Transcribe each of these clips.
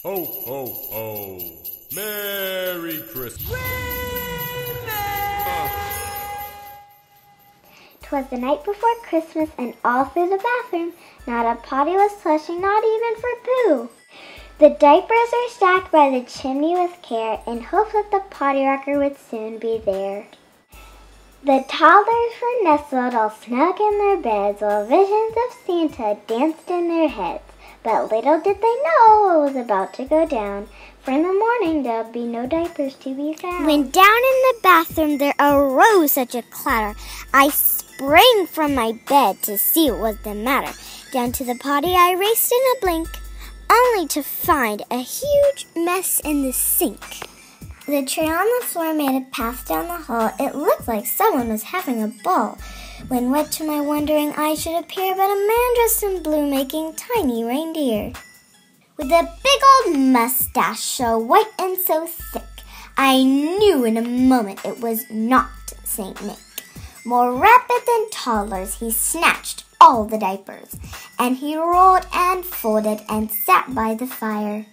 Ho, ho, ho. Merry Christmas. 'Twas the night before Christmas, and all through the bathroom, not a potty was flushing, not even for poo. The diapers were stacked by the chimney with care, in hopes that the potty rocker would soon be there. The toddlers were nestled all snug in their beds, while visions of Santa danced in their heads. But little did they know what was about to go down, for in the morning there'd be no diapers to be found. When down in the bathroom there arose such a clatter, I sprang from my bed to see what was the matter. Down to the potty I raced in a blink, only to find a huge mess in the sink. The tray on the floor made a path down the hall. It looked like someone was having a ball, when what to my wondering eye should appear but a man dressed in blue making tiny reindeer. With a big old mustache so white and so thick, I knew in a moment it was not Saint Nick. More rapid than toddlers, he snatched all the diapers, and he rolled and folded and sat by the fire.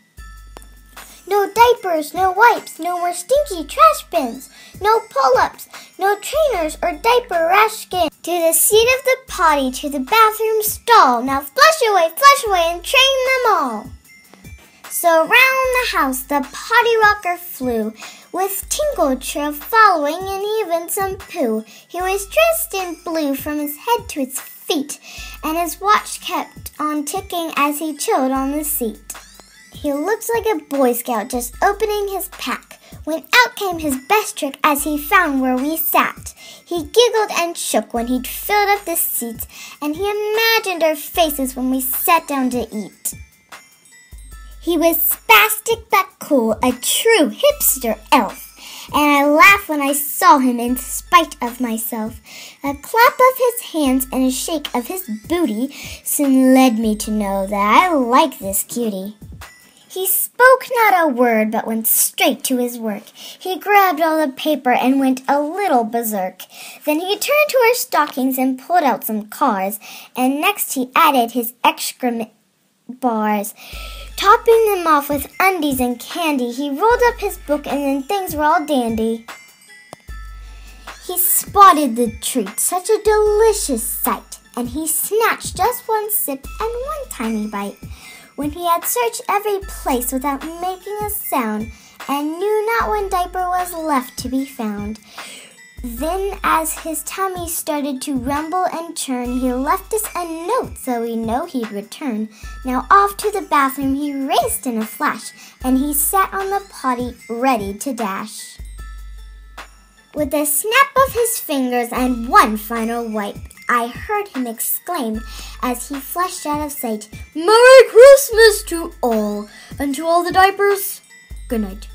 No diapers, no wipes, no more stinky trash bins, no pull-ups, no trainers or diaper rash skins. To the seat of the potty, to the bathroom stall, now flush away, and train them all. So round the house the potty rocker flew, with tinkle trail following and even some poo. He was dressed in blue from his head to his feet, and his watch kept on ticking as he chilled on the seat. He looked like a Boy Scout just opening his pack, when out came his best trick as he found where we sat. He giggled and shook when he'd filled up the seats, and he imagined our faces when we sat down to eat. He was spastic but cool, a true hipster elf, and I laughed when I saw him in spite of myself. A clap of his hands and a shake of his booty soon led me to know that I like this cutie. He spoke not a word, but went straight to his work. He grabbed all the paper and went a little berserk. Then he turned to our stockings and pulled out some cars, and next he added his excrement bars. Topping them off with undies and candy, he rolled up his book, and then things were all dandy. He spotted the treat, such a delicious sight, and he snatched just one sip and one tiny bite. When he had searched every place without making a sound, and knew not one diaper was left to be found. Then as his tummy started to rumble and churn, he left us a note so we know he'd return. Now off to the bathroom he raced in a flash, and he sat on the potty ready to dash. With a snap of his fingers and one final wipe, I heard him exclaim as he flashed out of sight, "Merry Christmas to all, and to all the diapers, good night."